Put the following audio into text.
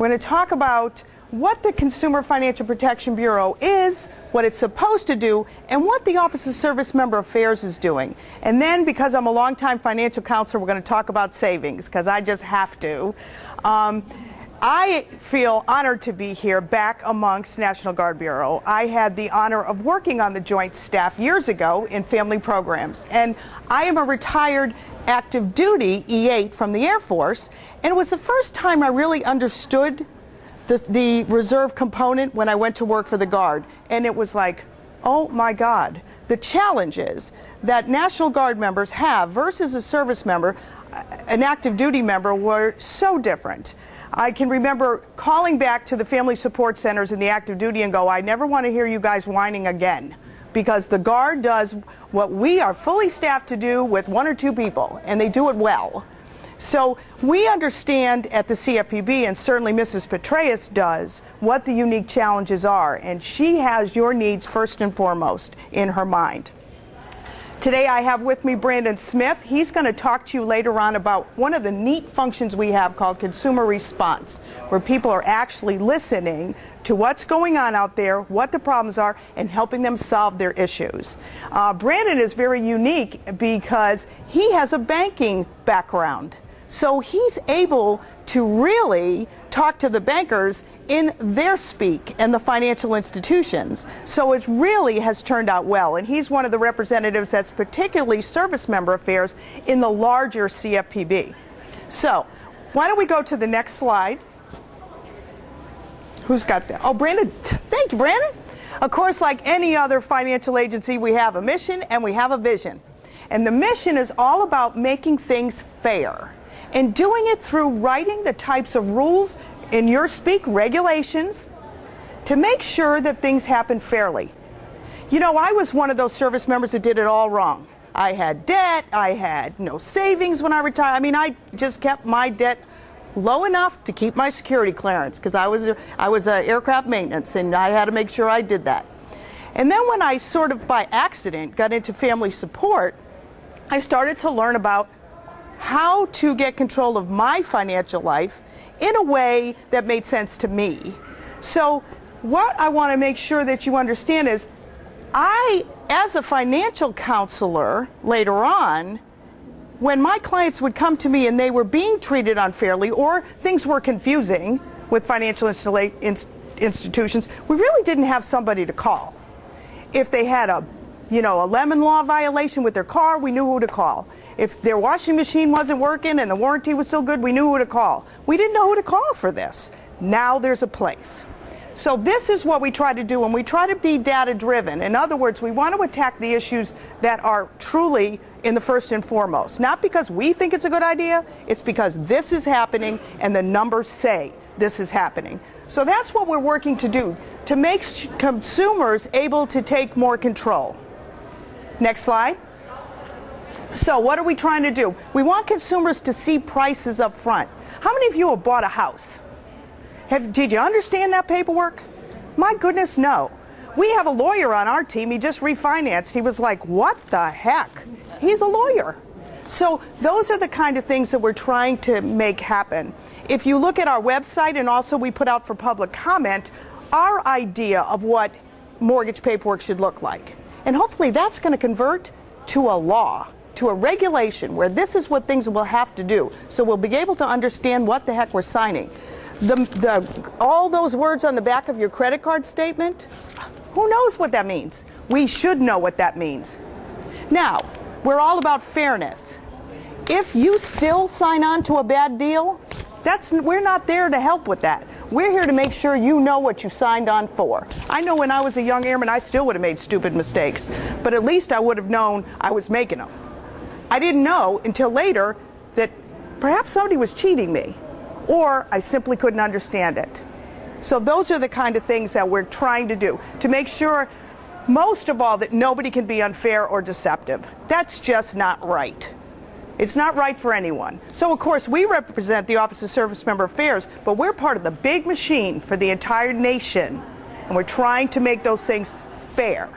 We're going to talk about what the Consumer Financial Protection Bureau is, what it's supposed to do, and what the Office of Service Member Affairs is doing. And then, because I'm a longtime financial counselor, we're going to talk about savings, because I just have to. I feel honored to be here back amongst National Guard Bureau. I had the honor of working on the Joint Staff years ago in family programs. And I am a retired active duty E8 from the Air Force. And it was the first time I really understood the reserve component when I went to work for the Guard. And it was like, oh my God, the challenges that National Guard members have versus a service member, an active duty member, were so different. I can remember calling back to the family support centers in the active duty and go, I never want to hear you guys whining again, because the Guard does what we are fully staffed to do with one or two people, and they do it well. So we understand at the CFPB, and certainly Mrs. Petraeus does, what the unique challenges are, and she has your needs first and foremost in her mind. Today I have with me Brandon Smith. He's going to talk to you later on about one of the neat functions we have called consumer response, where people are actually listening to what's going on out there, what the problems are, and helping them solve their issues. Brandon is very unique because he has a banking background. So he's able to really talk to the bankers in their speak and the financial institutions. So it really has turned out well. And he's one of the representatives that's particularly service member affairs in the larger CFPB. So why don't we go to the next slide? Who's got that? Oh, Brandon. Thank you, Brandon. Of course, like any other financial agency, we have a mission and we have a vision. And the mission is all about making things fair and doing it through writing the types of rules, in your speak, regulations, to make sure that things happen fairly. You know, I was one of those service members that did it all wrong. I had debt, I had no savings when I retired. I mean, I just kept my debt low enough to keep my security clearance, because I was aircraft maintenance, and I had to make sure I did that. And then when I sort of by accident got into family support, I started to learn about how to get control of my financial life in a way that made sense to me. So what I want to make sure that you understand is, I, as a financial counselor later on, when my clients would come to me and they were being treated unfairly or things were confusing with financial institutions, we really didn't have somebody to call. If they had a lemon law violation with their car, we knew who to call. If their washing machine wasn't working and the warranty was still good, we knew who to call. We didn't know who to call for this. Now there's a place. So this is what we try to do, and we try to be data-driven. In other words, we want to attack the issues that are truly in the first and foremost. Not because we think it's a good idea, it's because this is happening and the numbers say this is happening. So that's what we're working to do, to make consumers able to take more control. Next slide. So what are we trying to do? We want consumers to see prices up front. How many of you have bought a house? Did you understand that paperwork? My goodness, no. We have a lawyer on our team. He just refinanced. He was like, what the heck? He's a lawyer. So those are the kind of things that we're trying to make happen. If you look at our website, and also we put out for public comment, our idea of what mortgage paperwork should look like. And hopefully that's going to convert to a law, to a regulation, where this is what things will have to do. So we'll be able to understand what the heck we're signing. All those words on the back of your credit card statement, who knows what that means? We should know what that means. Now, we're all about fairness. If you still sign on to a bad deal, we're not there to help with that. We're here to make sure you know what you signed on for. I know when I was a young airman, I still would have made stupid mistakes, but at least I would have known I was making them. I didn't know until later that perhaps somebody was cheating me, or I simply couldn't understand it. So those are the kind of things that we're trying to do, to make sure, most of all, that nobody can be unfair or deceptive. That's just not right. It's not right for anyone. So of course we represent the Office of Service Member Affairs, but we're part of the big machine for the entire nation, and we're trying to make those things fair.